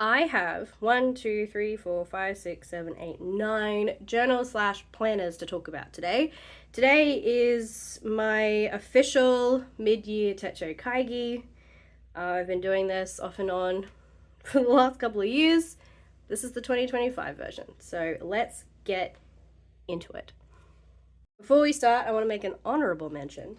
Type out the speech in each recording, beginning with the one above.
I have 9 journals slash planners to talk about today. Today is my official mid-year techo kaigi. I've been doing this off and on for the last couple of years. This is the 2025 version, so let's get into it. Before we start, I want to make an honorable mention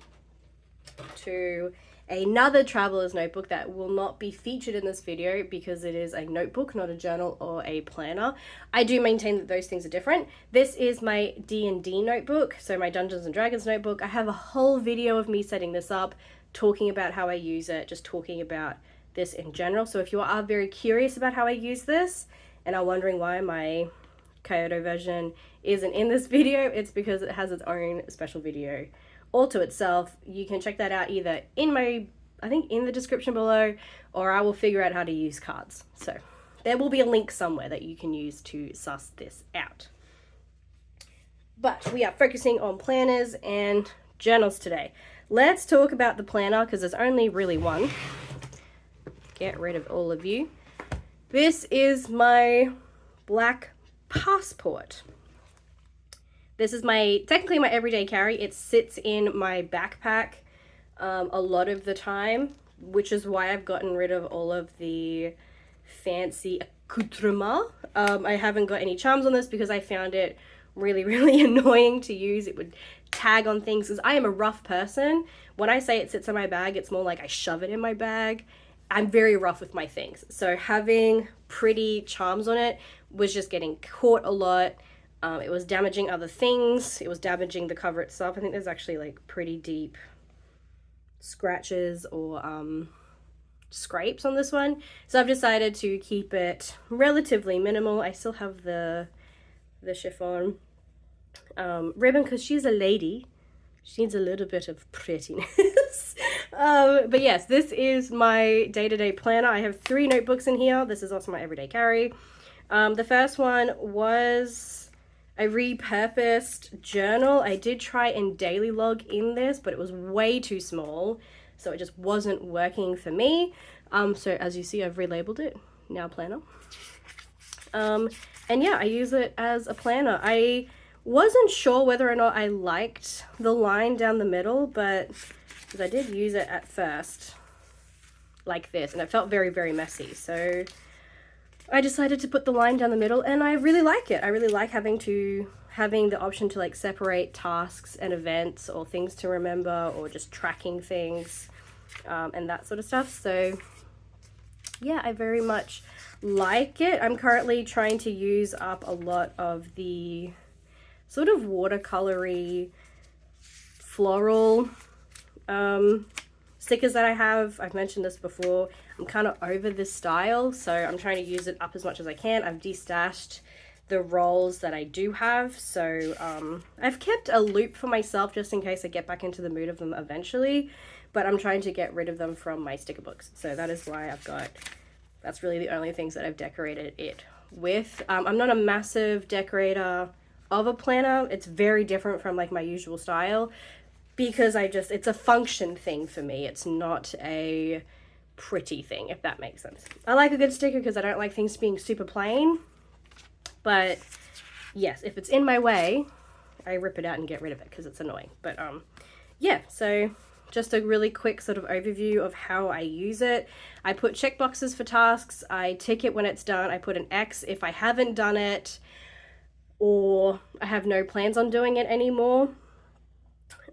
to another traveler's notebook that will not be featured in this video because it is a notebook, not a journal or a planner. I do maintain that those things are different. This is my D&D notebook, so my Dungeons and Dragons notebook. I have a whole video of me setting this up, talking about how I use it, just talking about this in general. So if you are very curious about how I use this and are wondering why my Kyoto version isn't in this video, it's because it has its own special video all to itself. You can check that out either in my, I think in the description below, or I will figure out how to use cards. So there will be a link somewhere that you can use to suss this out. But we are focusing on planners and journals today. Let's talk about the planner because there's only really one. Get rid of all of you. This is my black passport. This is technically my everyday carry. It sits in my backpack a lot of the time, which is why I've gotten rid of all of the fancy accoutrements. I haven't got any charms on this because I found it really, really annoying to use. It would tag on things because I am a rough person. When I say it sits in my bag, it's more like I shove it in my bag. I'm very rough with my things. So having pretty charms on it was just getting caught a lot. It was damaging other things. It was damaging the cover itself. I think there's actually like pretty deep scratches or scrapes on this one. So I've decided to keep it relatively minimal. I still have the chiffon ribbon because she's a lady. She needs a little bit of prettiness. But yes, this is my day-to-day planner. I have 3 notebooks in here. This is also my everyday carry. The first one was a repurposed journal. I did try and daily log in this, but it was way too small, so it just wasn't working for me. So as you see, I've relabeled it, now planner. And yeah, I use it as a planner. I wasn't sure whether or not I liked the line down the middle, but because I did use it at first like this, and it felt very, very messy. So I decided to put the line down the middle, and I really like it. I really like having the option to like separate tasks and events or things to remember or just tracking things and that sort of stuff. So yeah, I very much like it. I'm currently trying to use up a lot of the sort of watercolory floral stickers that I have. I've mentioned this before. I'm kind of over this style, so I'm trying to use it up as much as I can. I've destashed the rolls that I do have, so I've kept a loop for myself just in case I get back into the mood of them eventually, but I'm trying to get rid of them from my sticker books. So that is why that's really the only things that I've decorated it with. I'm not a massive decorator of a planner. It's very different from like my usual style because it's a function thing for me. It's not a pretty thing, if that makes sense. I like a good sticker because I don't like things being super plain, but yes, if it's in my way, I rip it out and get rid of it because it's annoying. But yeah, so just a really quick sort of overview of how I use it. I put checkboxes for tasks. I tick it when it's done. I put an X if I haven't done it or I have no plans on doing it anymore.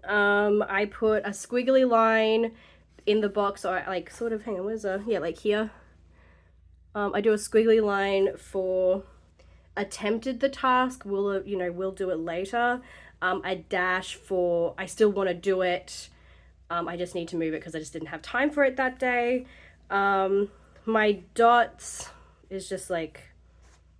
I put a squiggly line in the box, or like sort of, hang on, like here. I do a squiggly line for attempted the task, we'll do it later. A dash for I still want to do it, I just need to move it because I just didn't have time for it that day. My dots is just like,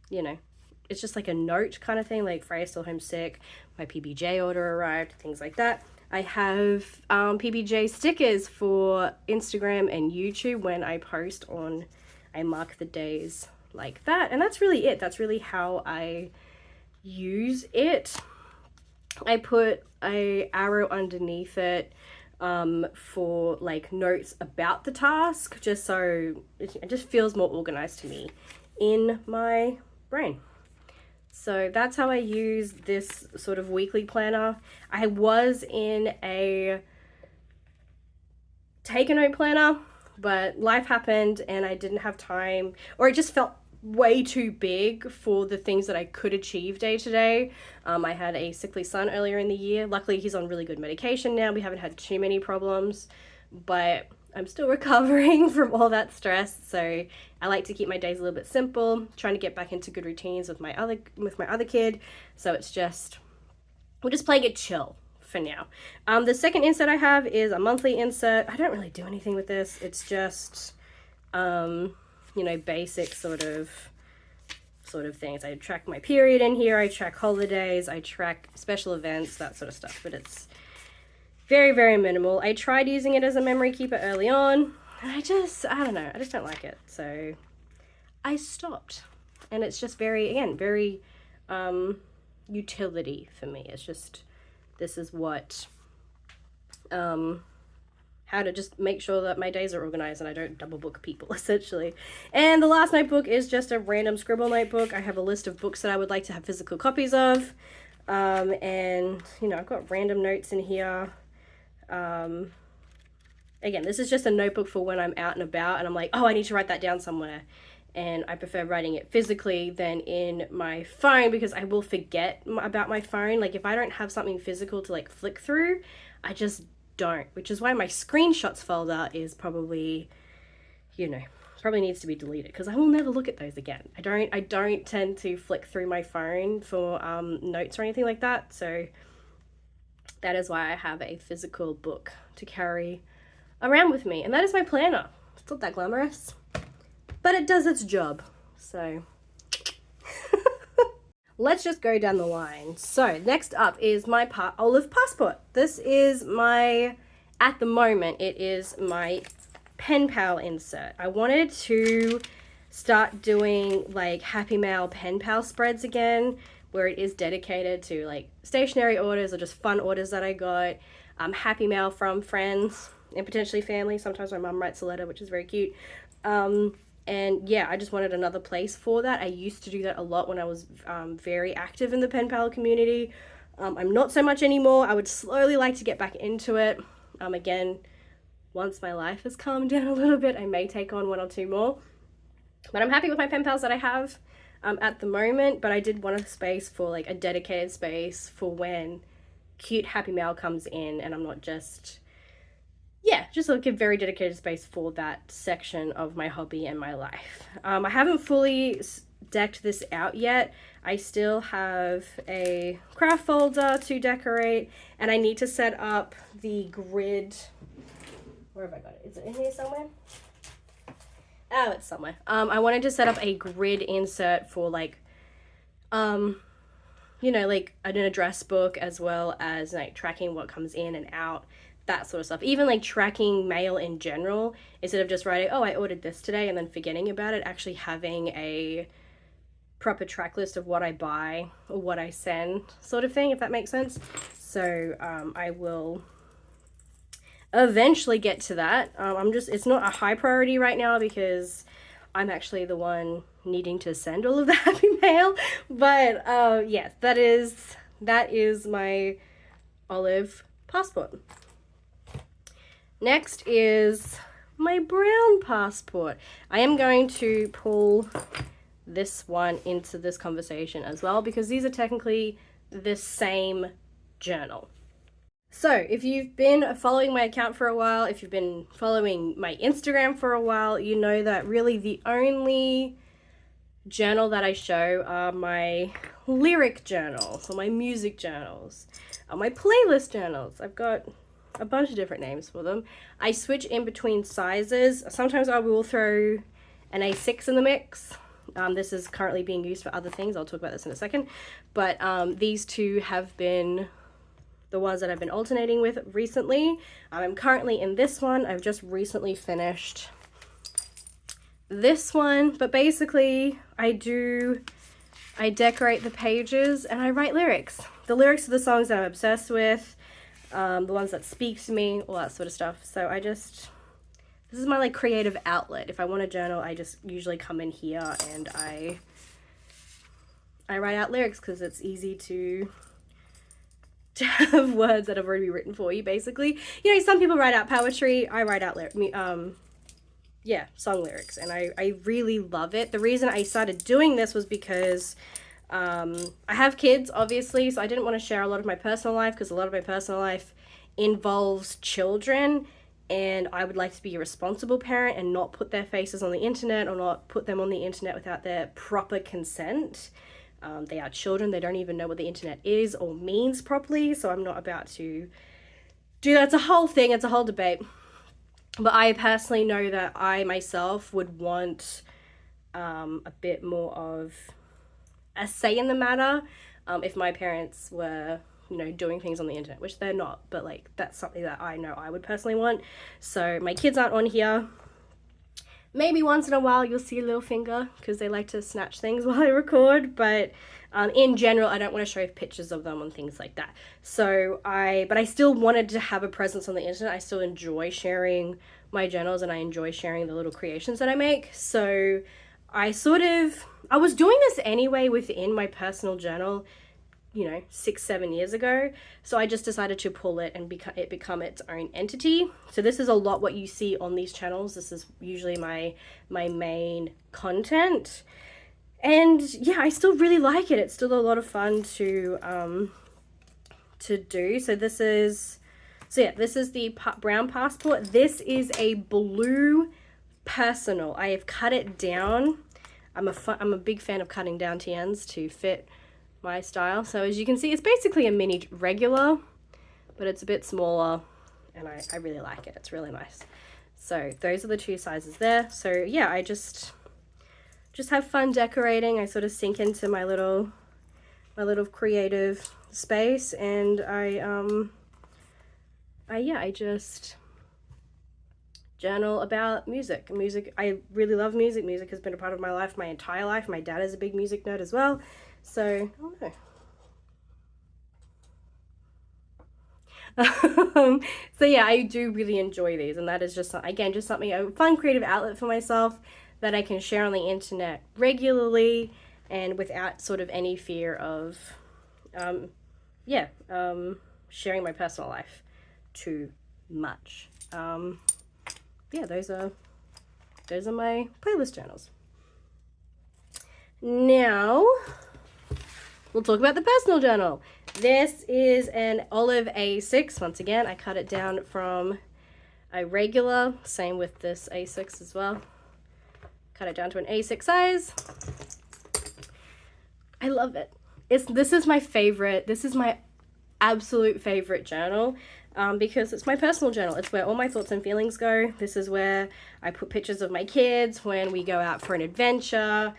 it's just like a note kind of thing, like Freya's still homesick, my PBJ order arrived, things like that. I have PBJ stickers for Instagram and YouTube. When I post on, I mark the days like that, and that's really it. That's really how I use it. I put a arrow underneath it for like notes about the task, just so it just feels more organized to me in my brain. So that's how I use this sort of weekly planner. I was in a take a note planner, but life happened and I didn't have time, or it just felt way too big for the things that I could achieve day to day. I had a sickly son earlier in the year. Luckily, he's on really good medication now. We haven't had too many problems, but I'm still recovering from all that stress. So I like to keep my days a little bit simple, trying to get back into good routines with my other kid. So it's just, we're just playing it chill for now. The second insert I have is a monthly insert. I don't really do anything with this. It's just, you know, basic sort of things. I track my period in here. I track holidays. I track special events, that sort of stuff. But it's very, very minimal. I tried using it as a memory keeper early on. I don't know. I just don't like it. So I stopped. And it's just very, again, very utility for me. It's just, this is what, how to just make sure that my days are organized and I don't double book people, essentially. And the last notebook is just a random scribble notebook. I have a list of books that I would like to have physical copies of. And, you know, I've got random notes in here. Again, this is just a notebook for when I'm out and about and I'm like, oh, I need to write that down somewhere. And I prefer writing it physically than in my phone because I will forget about my phone. Like if I don't have something physical to like flick through, I just don't, which is why my screenshots folder is probably, you know, probably needs to be deleted because I will never look at those again. I don't tend to flick through my phone for notes or anything like that. So that is why I have a physical book to carry around with me. And that is my planner. It's not that glamorous, but it does its job. So let's just go down the line. So next up is my olive passport. This is my, at the moment, it is my Penpal insert. I wanted to start doing like Happy Mail Penpal spreads again, where it is dedicated to like stationery orders or just fun orders that I got, Happy Mail from friends and potentially family. Sometimes my mum writes a letter, which is very cute. And yeah, I just wanted another place for that. I used to do that a lot when I was very active in the Penpal community. I'm not so much anymore. I would slowly like to get back into it. Again, once my life has calmed down a little bit, I may take on one or two more. But I'm happy with my pen pals that I have at the moment. But I did want a space for like a dedicated space for when cute Happy Mail comes in and I'm not just... yeah, just like a very dedicated space for that section of my hobby and my life. I haven't fully decked this out yet. I still have a craft folder to decorate and I need to set up the grid. Where have I got it? Is it in here somewhere? Oh, it's somewhere. I wanted to set up a grid insert for like, you know, like an address book as well as like tracking what comes in and out. That sort of stuff. Even like tracking mail in general, instead of just writing, oh, I ordered this today and then forgetting about it, actually having a proper track list of what I buy or what I send sort of thing, if that makes sense. So I will eventually get to that. It's not a high priority right now because I'm actually the one needing to send all of the Happy Mail. But yes, that is my olive passport. Next is my brown passport. I am going to pull this one into this conversation as well because these are technically the same journal. So if you've been following my account for a while, if you've been following my Instagram for a while, you know that really the only journal that I show are my lyric journals or my music journals, or my playlist journals. I've got a bunch of different names for them. I switch in between sizes. Sometimes I will throw an A6 in the mix. This is currently being used for other things. I'll talk about this in a second. But these two have been the ones that I've been alternating with recently. I'm currently in this one. I've just recently finished this one. But basically, I decorate the pages and I write lyrics. The lyrics of the songs that I'm obsessed with. the ones that speak to me, all that sort of stuff. So this is my like creative outlet. If I want to journal, I just usually come in here and I write out lyrics, because it's easy to have words that have already been written for you, basically. You know, some people write out poetry. I write out song lyrics, and I really love it. The reason I started doing this was because I have kids, obviously, so I didn't want to share a lot of my personal life, because a lot of my personal life involves children, and I would like to be a responsible parent and not put their faces on the internet, or not put them on the internet without their proper consent. They are children. They don't even know what the internet is or means properly, so I'm not about to do that. It's a whole thing. It's a whole debate. But I personally know that I myself would want a bit more of a say in the matter if my parents were, you know, doing things on the internet, which they're not, but like that's something that I know I would personally want. So my kids aren't on here. Maybe once in a while you'll see a little finger, because they like to snatch things while I record, but in general I don't want to show pictures of them and things like that. So but I still wanted to have a presence on the internet. I still enjoy sharing my journals, and I enjoy sharing the little creations that I make. So I was doing this anyway within my personal journal, you know, 6-7 years ago. So I just decided to pull it and become its own entity. So this is a lot what you see on these channels. This is usually my main content. And yeah, I still really like it. It's still a lot of fun to do. So this is the brown passport. This is a blue personal. I have cut it down. I'm a big fan of cutting down TNs to fit my style. So as you can see, it's basically a mini regular, but it's a bit smaller, and I really like it. It's really nice. So those are the two sizes there. So yeah, I just have fun decorating. I sort of sink into my little creative space, and I just journal about music. I really love music. Music has been a part of my life my entire life. My dad is a big music nerd as well. So, I don't know. So yeah, I do really enjoy these, and that is just, again, just something, a fun creative outlet for myself that I can share on the internet regularly and without sort of any fear of, sharing my personal life too much. Yeah, those are my playlist journals. Now, we'll talk about the personal journal. This is an Olive A6. Once again, I cut it down from a regular. Same with this A6 as well. Cut it down to an A6 size. I love it. This is my favorite. This is my absolute favorite journal. Because it's my personal journal. It's where all my thoughts and feelings go. This is where I put pictures of my kids when we go out for an adventure.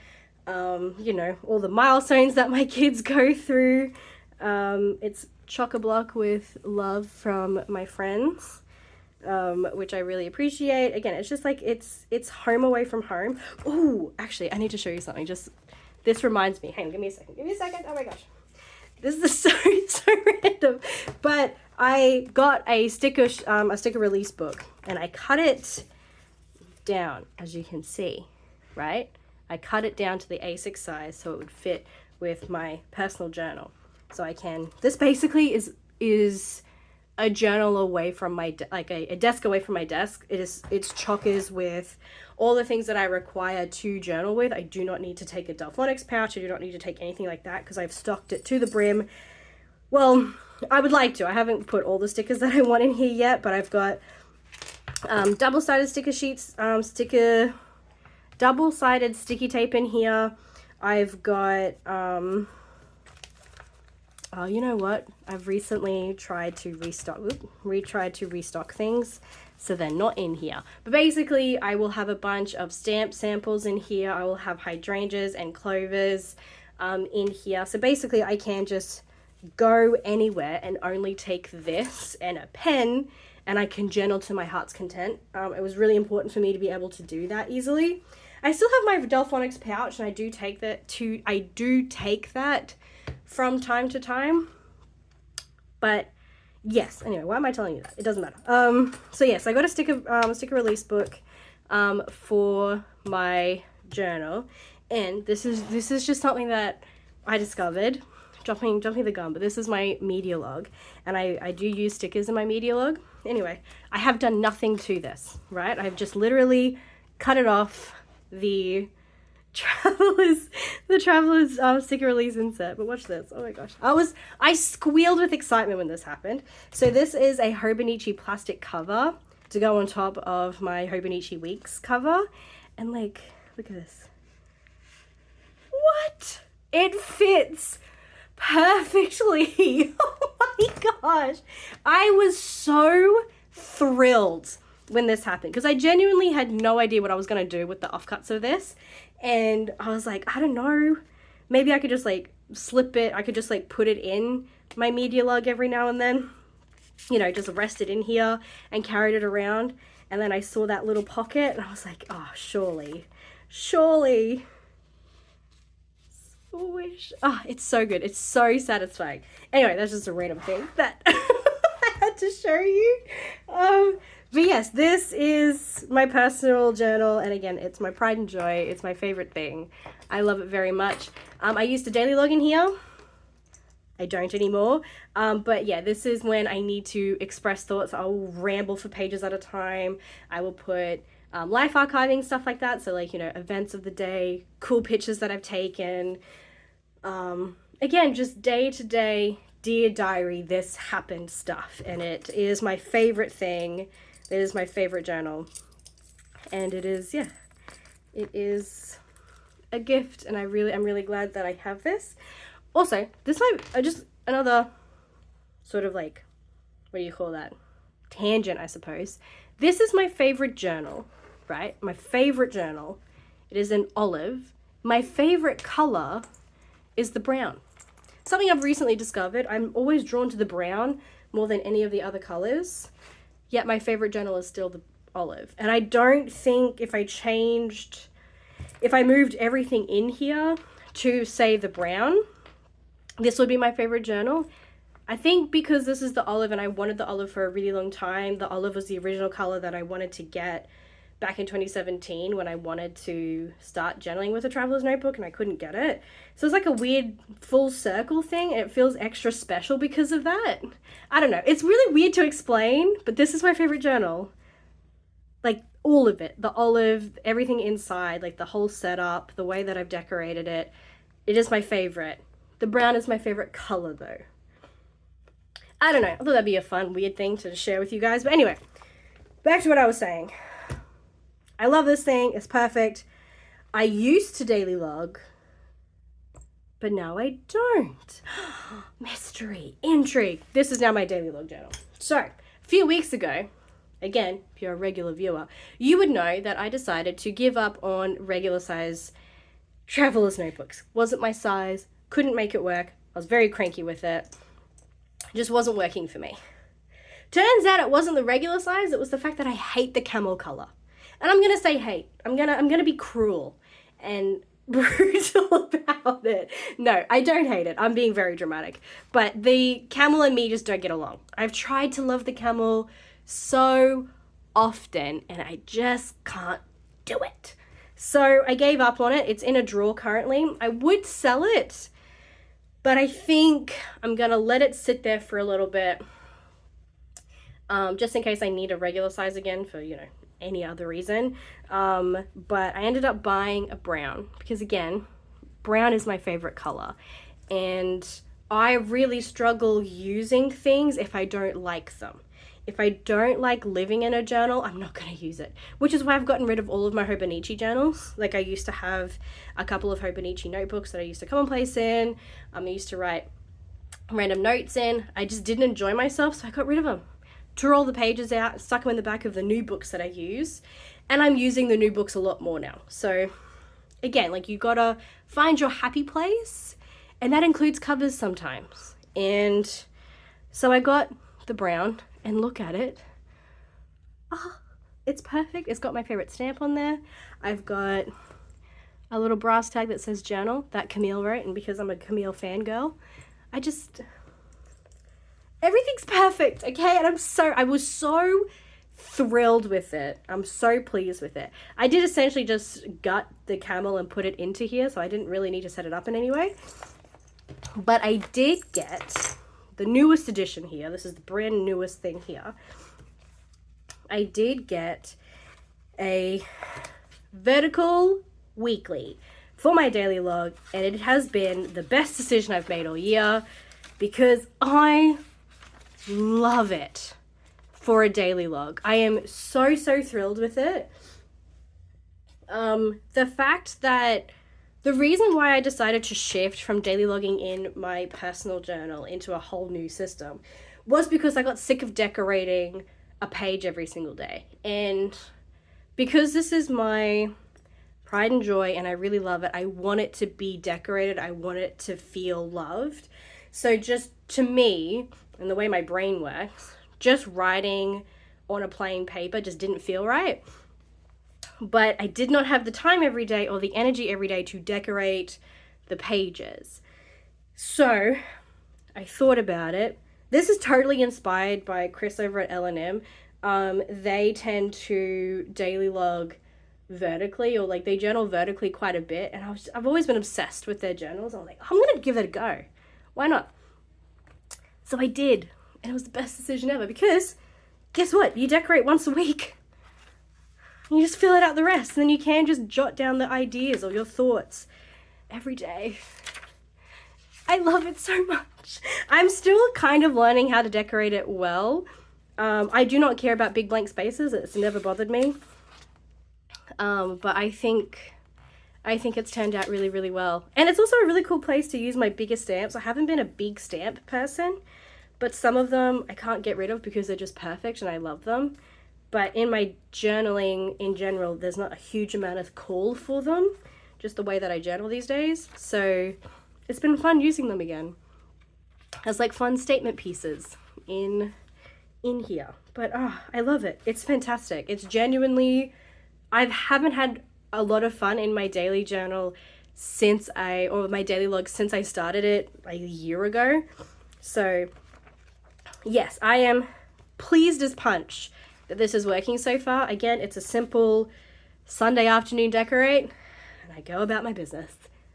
You know, all the milestones that my kids go through. It's chock-a-block with love from my friends, which I really appreciate. Again, it's just like, it's home away from home. Oh, actually, I need to show you something. This reminds me. Hang on, give me a second. Oh my gosh. This is so random. But I got a sticker release book, and I cut it down, as you can see, right? I cut it down to the A6 size so it would fit with my personal journal. So this basically is a journal away from my, a desk away from my desk. It's chockers with all the things that I require to journal with. I do not need to take a Delphonics pouch. I do not need to take anything like that, because I've stocked it to the brim. Well, I would like to. I haven't put all the stickers that I want in here yet, but I've got double-sided sticker sheets, double-sided sticky tape in here. I've got, oh, you know what? I've recently tried to restock things, so they're not in here. But basically, I will have a bunch of stamp samples in here. I will have hydrangeas and clovers in here. So basically, I can just go anywhere and only take this and a pen, and I can journal to my heart's content. It was really important for me to be able to do that easily. I still have my Delphonics pouch, and I do take that from time to time. But yes, anyway, why am I telling you that? It doesn't matter. So yes, I got a sticker release book for my journal, and this is just something that I discovered, jumping the gun, but this is my media log, and I do use stickers in my media log. Anyway, I have done nothing to this, right? I've just literally cut it off the travelers sticker release insert. But watch this. Oh my gosh, I squealed with excitement when this happened. So this is a Hobonichi plastic cover to go on top of my Hobonichi Weeks cover, and like, look at this. What? It fits perfectly. Oh my gosh, I was so thrilled when this happened, because I genuinely had no idea what I was going to do with the offcuts of this, and I was like, I don't know, maybe I could just like slip it, I could just like put it in my media log every now and then, you know, just rest it in here and carried it around. And then I saw that little pocket and I was like, oh, surely swish. Oh, it's so good, it's so satisfying. Anyway, that's just a random thing that I had to show you. But yes, this is my personal journal, and again, it's my pride and joy. It's my favorite thing. I love it very much. I used to daily log in here. I don't anymore. But yeah, this is when I need to express thoughts. I'll ramble for pages at a time. I will put life archiving, stuff like that. So like, you know, events of the day, cool pictures that I've taken. Again, just day to day, dear diary, this happened stuff. And it is my favorite thing. It is my favorite journal, and it is, yeah, it is a gift, and I'm really glad that I have this. Also, this might just another sort of like, what do you call that? Tangent, I suppose. This is my favorite journal, right? My favorite journal. It is an olive. My favorite color is the brown. Something I've recently discovered. I'm always drawn to the brown more than any of the other colors. Yet my favorite journal is still the olive. And I don't think if I moved everything in here to say the brown, this would be my favorite journal. I think because this is the olive and I wanted the olive for a really long time. The olive was the original color that I wanted to get back in 2017 when I wanted to start journaling with a traveler's notebook and I couldn't get it. So it's like a weird full circle thing, and it feels extra special because of that. I don't know. It's really weird to explain, but this is my favorite journal. Like all of it, the olive, everything inside, like the whole setup, the way that I've decorated it. It is my favorite. The brown is my favorite color though. I don't know. I thought that'd be a fun, weird thing to share with you guys. But anyway, back to what I was saying. I love this thing. It's perfect. I used to daily log, but now I don't. Mystery, intrigue. This is now my daily log journal. So, a few weeks ago, again, if you're a regular viewer, you would know that I decided to give up on regular size traveler's notebooks. Wasn't my size, couldn't make it work. I was very cranky with it. It just wasn't working for me. Turns out it wasn't the regular size, it was the fact that I hate the camel color. And I'm gonna say hate. I'm gonna be cruel and brutal about it. No, I don't hate it. I'm being very dramatic. But the camel and me just don't get along. I've tried to love the camel so often and I just can't do it. So I gave up on it. It's in a drawer currently. I would sell it, but I think I'm gonna let it sit there for a little bit, just in case I need a regular size again for, you know, any other reason. But I ended up buying a brown because, again, brown is my favorite color, and I really struggle using things if I don't like them. If I don't like living in a journal, I'm not going to use it, which is why I've gotten rid of all of my Hobonichi journals. Like, I used to have a couple of Hobonichi notebooks that I used to Commonplace in. I used to write random notes in. I just didn't enjoy myself, so I got rid of them. Tore all the pages out, stuck them in the back of the new books that I use, and I'm using the new books a lot more now. So again, like, you gotta find your happy place, and that includes covers sometimes. And so I got the brown, and look at it. Oh, it's perfect. It's got my favorite stamp on there. I've got a little brass tag that says journal that Camille wrote, and because I'm a Camille fangirl, Everything's perfect, okay? And I was so thrilled with it. I'm so pleased with it. I did essentially just gut the camel and put it into here, so I didn't really need to set it up in any way. But I did get the newest edition here. This is the brand newest thing here. I did get a vertical weekly for my daily log, and it has been the best decision I've made all year because I love it for a daily log. I am so thrilled with it. The fact that the reason why I decided to shift from daily logging in my personal journal into a whole new system was because I got sick of decorating a page every single day. And because this is my pride and joy and I really love it, I want it to be decorated. I want it to feel loved. So just to me, and the way my brain works, just writing on a plain paper just didn't feel right. But I did not have the time every day or the energy every day to decorate the pages. So I thought about it. This is totally inspired by Chris over at L&M. They tend to daily log vertically, or like they journal vertically quite a bit. And I've always been obsessed with their journals. I'm like, I'm going to give it a go. Why not? So I did. And it was the best decision ever because guess what? You decorate once a week. You just fill it out the rest. And then you can just jot down the ideas or your thoughts every day. I love it so much. I'm still kind of learning how to decorate it well. I do not care about big blank spaces. It's never bothered me. But I think it's turned out really, really well. And it's also a really cool place to use my bigger stamps. I haven't been a big stamp person, but some of them I can't get rid of because they're just perfect and I love them. But in my journaling in general, there's not a huge amount of call for them, just the way that I journal these days. So it's been fun using them again as like fun statement pieces in here. But I love it. It's fantastic. It's genuinely, I haven't had a lot of fun in my daily journal my daily log since I started it like a year ago. So yes, I am pleased as punch that this is working so far. Again, it's a simple Sunday afternoon decorate and I go about my business.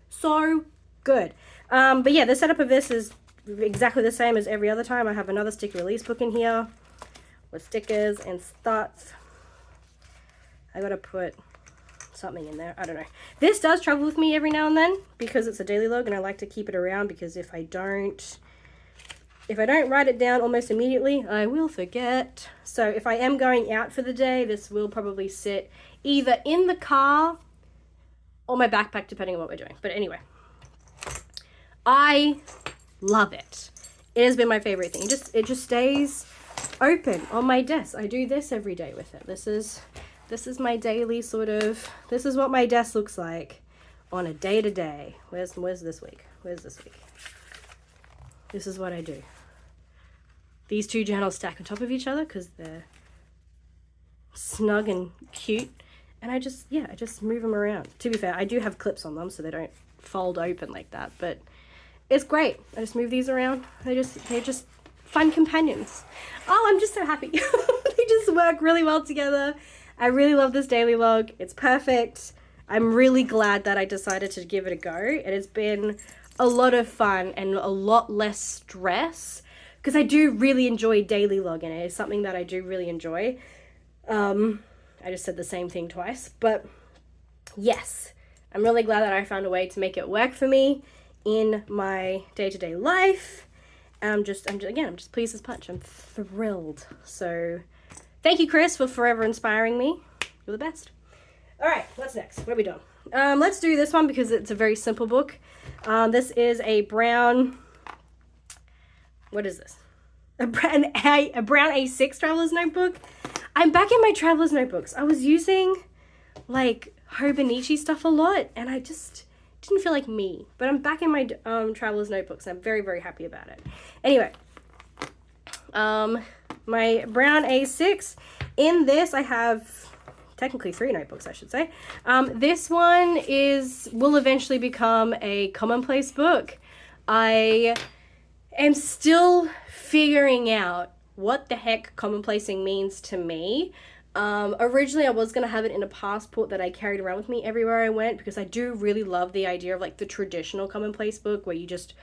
So good. But yeah, the setup of this is exactly the same as every other time. I have another sticker release book in here with stickers and thoughts. I gotta put something in there. I don't know. This does travel with me every now and then because it's a daily log and I like to keep it around because if I don't write it down almost immediately, I will forget. So if I am going out for the day, this will probably sit either in the car or my backpack, depending on what we're doing. But anyway, I love it. It has been my favorite thing. It just stays open on my desk. I do this every day with it. This is my daily this is what my desk looks like on a day-to-day. Where's this week? Where's this week? This is what I do. These two journals stack on top of each other because they're snug and cute. And I just move them around. To be fair, I do have clips on them so they don't fold open like that. But it's great. I just move these around. They're just fun companions. Oh, I'm just so happy. They just work really well together. I really love this daily log. It's perfect. I'm really glad that I decided to give it a go. It has been a lot of fun and a lot less stress because I do really enjoy daily logging. It is something that I do really enjoy. I just said the same thing twice, but yes, I'm really glad that I found a way to make it work for me in my day-to-day life. I'm just pleased as punch. I'm thrilled. So thank you, Chris, for forever inspiring me. You're the best. All right, what's next? What are we doing? Let's do this one because it's a very simple book. This is a brown, what is this? A brown A6 traveler's notebook. I'm back in my traveler's notebooks. I was using like Hobonichi stuff a lot and I just didn't feel like me. But I'm back in my traveler's notebooks. I'm very, very happy about it. Anyway, my brown A6. In this, I have technically 3 notebooks, I should say. This one will eventually become a Commonplace book. I am still figuring out what the heck commonplacing means to me. Originally I was going to have it in a passport that I carried around with me everywhere I went, because I do really love the idea of like the traditional commonplace book where you just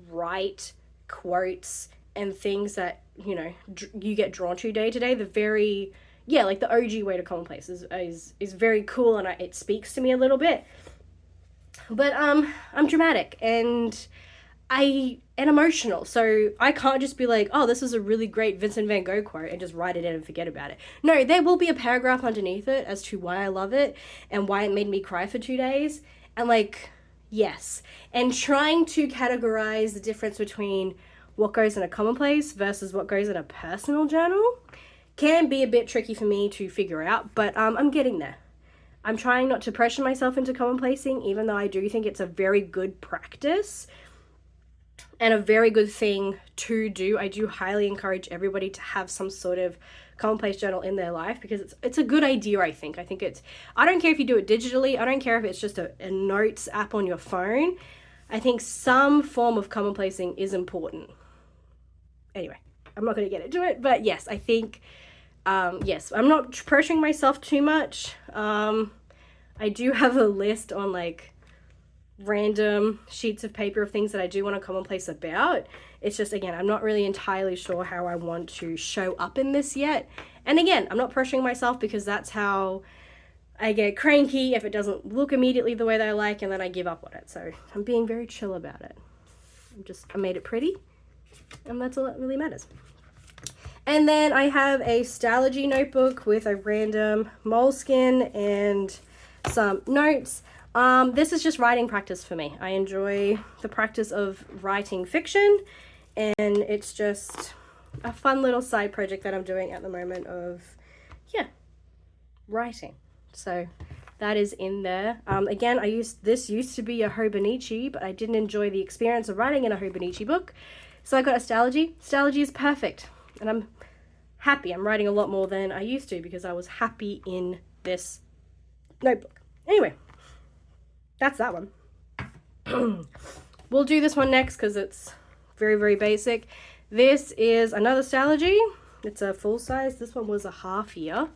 write quotes and things that, you know, you get drawn to day to day. The very, yeah, like the OG way to commonplace is very cool, and it speaks to me a little bit. But I'm dramatic and emotional, so I can't just be like, oh, this is a really great Vincent van Gogh quote and just write it in and forget about it. No, there will be a paragraph underneath it as to why I love it and why it made me cry for 2 days. And like, yes. And trying to categorize the difference between what goes in a commonplace versus what goes in a personal journal can be a bit tricky for me to figure out, but I'm getting there. I'm trying not to pressure myself into commonplacing, even though I do think it's a very good practice and a very good thing to do. I do highly encourage everybody to have some sort of commonplace journal in their life, because it's a good idea, I think. I don't care if you do it digitally. I don't care if it's just a notes app on your phone. I think some form of commonplacing is important. Anyway, I'm not going to get into it, but yes, I think, yes, I'm not pressuring myself too much. I do have a list on like random sheets of paper of things that I do want to commonplace about. It's just, again, I'm not really entirely sure how I want to show up in this yet. And again, I'm not pressuring myself, because that's how I get cranky if it doesn't look immediately the way that I like, and then I give up on it. So I'm being very chill about it. I made it pretty, and that's all that really matters. And then I have a Stalogy notebook with a random moleskin and some notes. This is just writing practice for me. I enjoy the practice of writing fiction, and it's just a fun little side project that I'm doing at the moment of, yeah, writing. So that is in there. Again, this used to be a Hobonichi, but I didn't enjoy the experience of writing in a Hobonichi book, so I got a Stalogy. Stalogy is perfect, and I'm happy. I'm writing a lot more than I used to because I was happy in this notebook. Anyway, that's that one. We'll do this one next because it's very, very basic. This is another Stalogy. It's a full size. This one was a half year,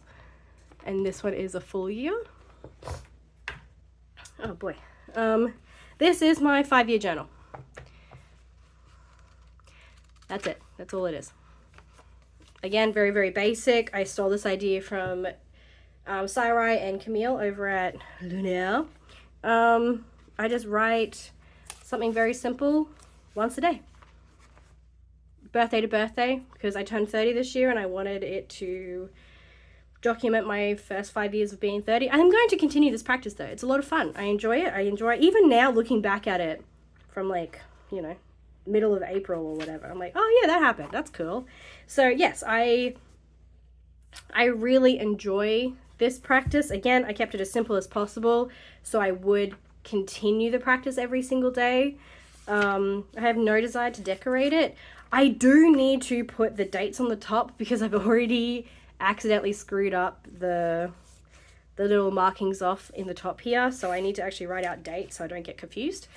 and this one is a full year. Oh boy. This is my 5-year journal. That's it. That's all it is. Again, very, very basic. I stole this idea from Sarai and Camille over at Lunaire. I just write something very simple once a day. Birthday to birthday, because I turned 30 this year and I wanted it to document my first 5 years of being 30. I'm going to continue this practice though. It's a lot of fun. I enjoy it. Even now, looking back at it from like, you know, middle of April or whatever, I'm like, oh yeah, that happened. That's cool. So yes, I really enjoy this practice. Again, I kept it as simple as possible, so I would continue the practice every single day. I have no desire to decorate it. I do need to put the dates on the top because I've already accidentally screwed up the little markings off in the top here, so I need to actually write out dates so I don't get confused.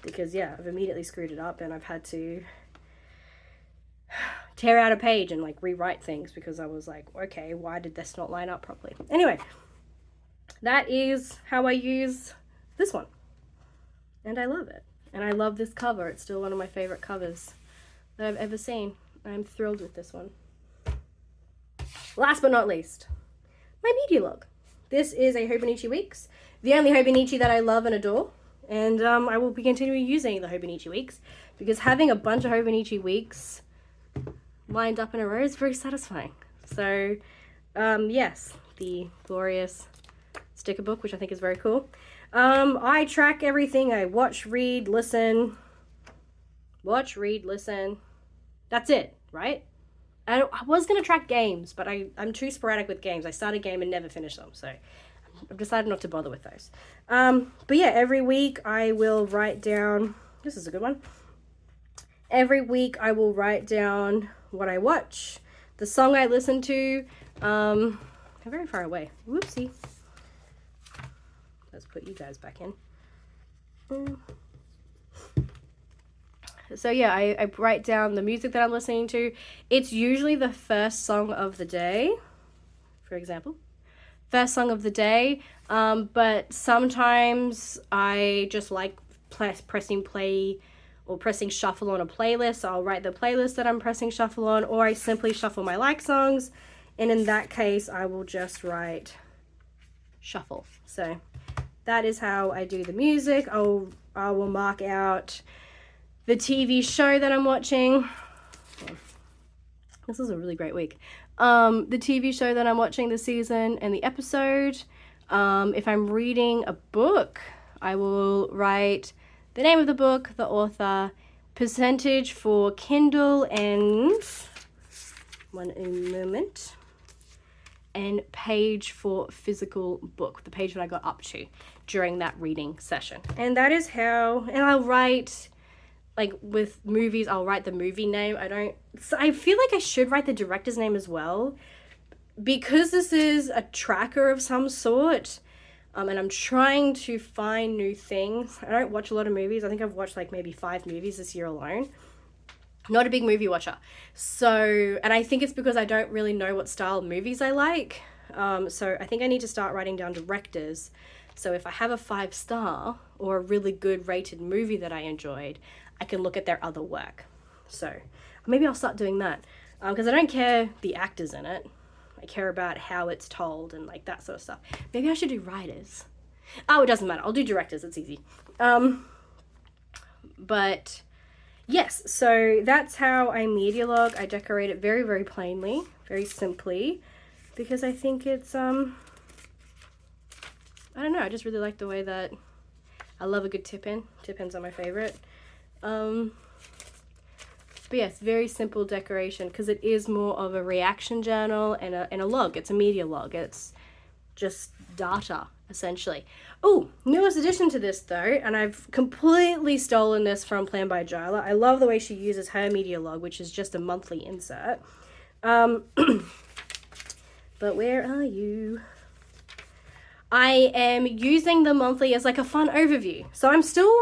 Because yeah, I've immediately screwed it up and I've had to tear out a page and like rewrite things because I was like, okay, why did this not line up properly? Anyway, that is how I use this one, and I love it, and I love this cover. It's still one of my favorite covers that I've ever seen. I'm thrilled with this one. Last but not least, my media log. This is a Hobonichi Weeks, the only Hobonichi that I love and adore. And I will be continuing using the Hobonichi Weeks because having a bunch of Hobonichi Weeks lined up in a row is very satisfying. So, yes, the glorious sticker book, which I think is very cool. I track everything. I watch, read, listen. Watch, read, listen. That's it, right? I was going to track games, but I'm too sporadic with games. I start a game and never finish them, so I've decided not to bother with those. But yeah, every week I will write down, this is a good one. Every week I will write down what I watch, the song I listen to. I'm very far away. Whoopsie. Let's put you guys back in. So yeah, I write down the music that I'm listening to. It's usually the first song of the day, for example. First song of the day. But sometimes I just like pressing play or pressing shuffle on a playlist. So I'll write the playlist that I'm pressing shuffle on, or I simply shuffle my like songs. And in that case, I will just write shuffle. So that is how I do the music. I will mark out the TV show that I'm watching. This is a really great week. The TV show that I'm watching this season and the episode. If I'm reading a book, I will write the name of the book, the author, percentage for Kindle, and and page for physical book, the page that I got up to during that reading session. And that is how, and I'll write, like with movies, I'll write the movie name. I feel like I should write the director's name as well, because this is a tracker of some sort, and I'm trying to find new things. I don't watch a lot of movies. I think I've watched like maybe 5 movies this year alone. Not a big movie watcher. So, and I think it's because I don't really know what style of movies I like. So I think I need to start writing down directors. So if I have a 5-star or a really good rated movie that I enjoyed, I can look at their other work. So maybe I'll start doing that. Because I don't care the actors in it. I care about how it's told and like that sort of stuff. Maybe I should do writers. Oh, it doesn't matter. I'll do directors. It's easy. But yes, so that's how I media log. I decorate it very, very plainly, very simply, because I think it's, I don't know, I just really like the way that I love a good tip-in. Tip-ins are my favorite. But yes, very simple decoration, because it is more of a reaction journal and a log. It's a media log. It's just data, essentially. Oh, newest addition to this though, and I've completely stolen this from Plan by Jyla. I love the way she uses her media log, which is just a monthly insert. But where are you? I am using the monthly as like a fun overview. So I'm still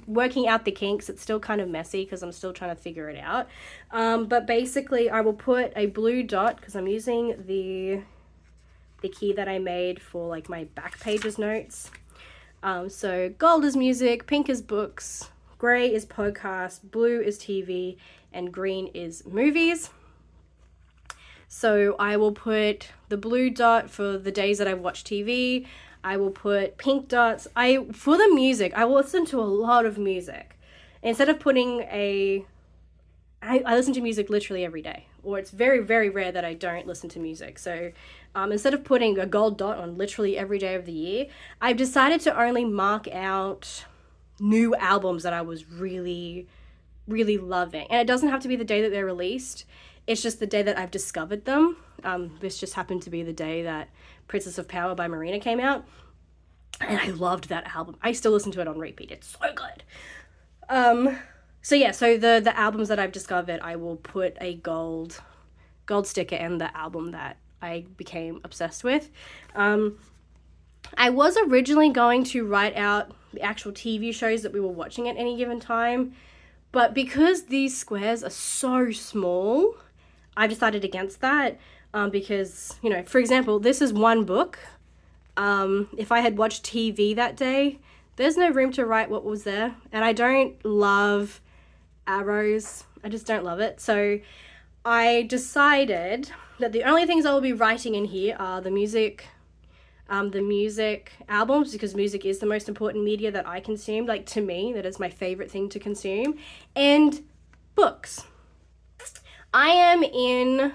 working out the kinks. It's still kind of messy because I'm still trying to figure it out. But basically I will put a blue dot, because I'm using the key that I made for like my back pages notes. So gold is music, pink is books, gray is podcast, blue is TV, and green is movies. So I will put the blue dot for the days that I've watched TV. I will put pink dots. For the music, I will listen to a lot of music. Instead of putting I listen to music literally every day, or it's very, very rare that I don't listen to music. So instead of putting a gold dot on literally every day of the year, I've decided to only mark out new albums that I was really, really loving. And it doesn't have to be the day that they're released. It's just the day that I've discovered them. This just happened to be the day that Princess of Power by Marina came out. And I loved that album. I still listen to it on repeat. It's so good. So yeah, so the albums that I've discovered, I will put a gold sticker in the album that I became obsessed with. I was originally going to write out the actual TV shows that we were watching at any given time, but because these squares are so small, I decided against that, because, you know, for example, this is one book. If I had watched TV that day, there's no room to write what was there, and I don't love arrows. I just don't love it. So I decided that the only things I will be writing in here are the music albums, because music is the most important media that I consume. Like, to me, that is my favorite thing to consume, and books. I am in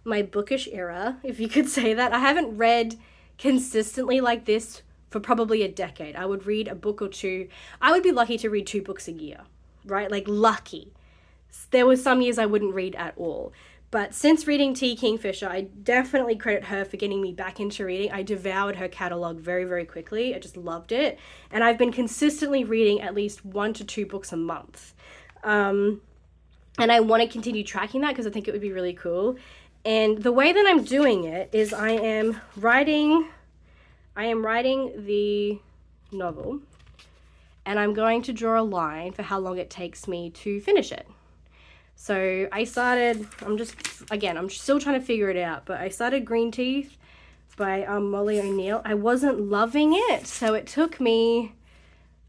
my bookish era, if you could say that. I haven't read consistently like this for probably a decade. I would read a book or two. I would be lucky to read 2 books a year, right? Like, lucky. There were some years I wouldn't read at all. But since reading T. Kingfisher, I definitely credit her for getting me back into reading. I devoured her catalog very, very quickly. I just loved it. And I've been consistently reading at least 1 to 2 books a month. And I want to continue tracking that because I think it would be really cool. And the way that I'm doing it is I am writing the novel, and I'm going to draw a line for how long it takes me to finish it. So I started, I'm still trying to figure it out, but I started Green Teeth by Molly O'Neill. I wasn't loving it, so it took me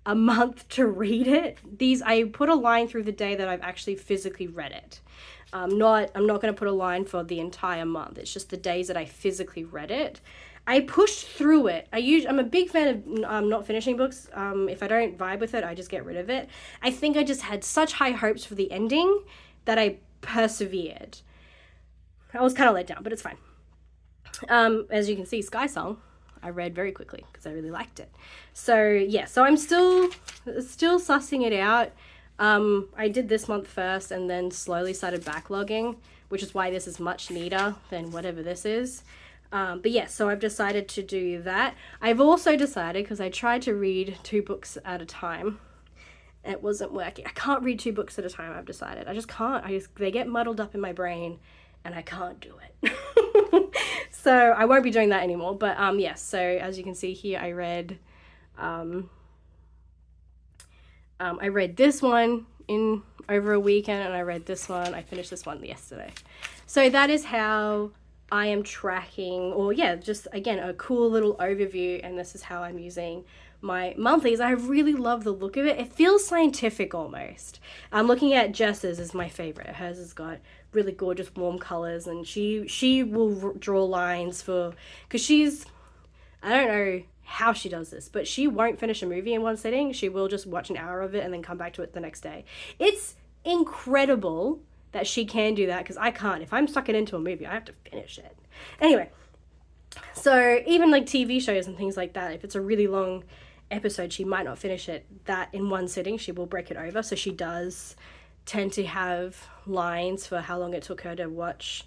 a month to read it. I put a line through the day that I've actually physically read it. I'm not going to put a line for the entire month. It's just the days that I physically read it. I pushed through it. I'm a big fan of not finishing books. If I don't vibe with it, I just get rid of it. I think I just had such high hopes for the ending that I persevered. I was kind of let down, but it's fine. As you can see, Sky Song, I read very quickly because I really liked it. So yeah, so I'm still sussing it out. I did this month first and then slowly started backlogging, which is why this is much neater than whatever this is. But yeah, so I've decided to do that. I've also decided, because I tried to read 2 books at a time, and it wasn't working. I can't read 2 books at a time, I've decided. I just can't. They get muddled up in my brain, and I can't do it. So I won't be doing that anymore. But yes, so as you can see here, I read this one in over a weekend, and I read this one. I finished this one yesterday. So that is how I am tracking, or yeah, just again, a cool little overview, and this is how I'm using my monthlies. I really love the look of it. It feels scientific almost. I'm looking at Jess's is my favorite. Hers has got really gorgeous warm colors, and she will draw lines because I don't know how she does this, but she won't finish a movie in one sitting. She will just watch an hour of it and then come back to it the next day. It's incredible that she can do that, because I can't. If I'm sucking into a movie, I have to finish it. Anyway, so even like TV shows and things like that, if it's a really long episode, she might not finish it that in one sitting. She will break it over. So she does tend to have lines for how long it took her to watch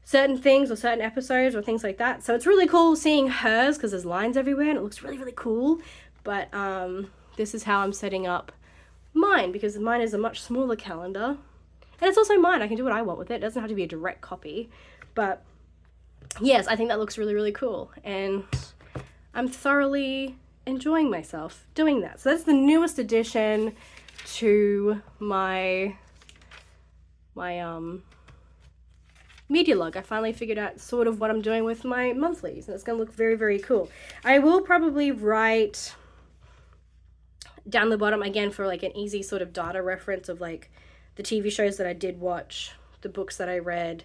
certain things or certain episodes or things like that. So it's really cool seeing hers, because there's lines everywhere and it looks really, really cool. But this is how I'm setting up mine, because mine is a much smaller calendar. And it's also mine. I can do what I want with it. It doesn't have to be a direct copy. But yes, I think that looks really, really cool. And I'm thoroughly enjoying myself doing that. So that's the newest addition to my media log. I finally figured out sort of what I'm doing with my monthlies, and it's going to look very, very cool. I will probably write down the bottom again for like an easy sort of data reference of like the TV shows that I did watch, the books that I read,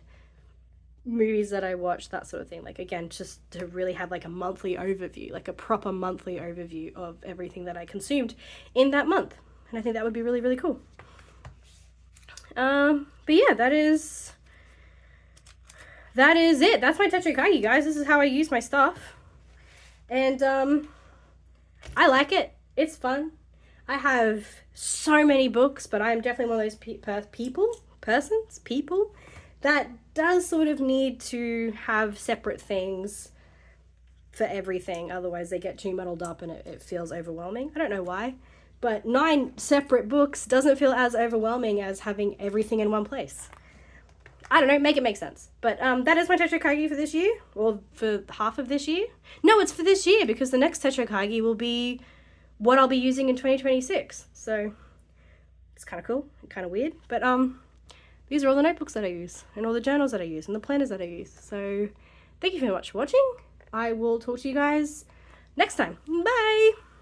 movies that I watched, that sort of thing. Like, again, just to really have like a monthly overview, like a proper monthly overview of everything that I consumed in that month. And I think that would be really, really cool. But yeah, that is it. That's my techo kaigi, guys. This is how I use my stuff. And I like it. It's fun. I have so many books, but I'm definitely one of those people that does sort of need to have separate things for everything. Otherwise they get too muddled up and it feels overwhelming. I don't know why, but 9 separate books doesn't feel as overwhelming as having everything in one place. I don't know, make it make sense. But that is my techo kaigi for this year, or for half of this year. No, it's for this year, because the next techo kaigi will be what I'll be using in 2026. So it's kind of cool, kind of weird, but these are all the notebooks that I use, and all the journals that I use, and the planners that I use. So thank you very much for watching. I will talk to you guys next time. Bye!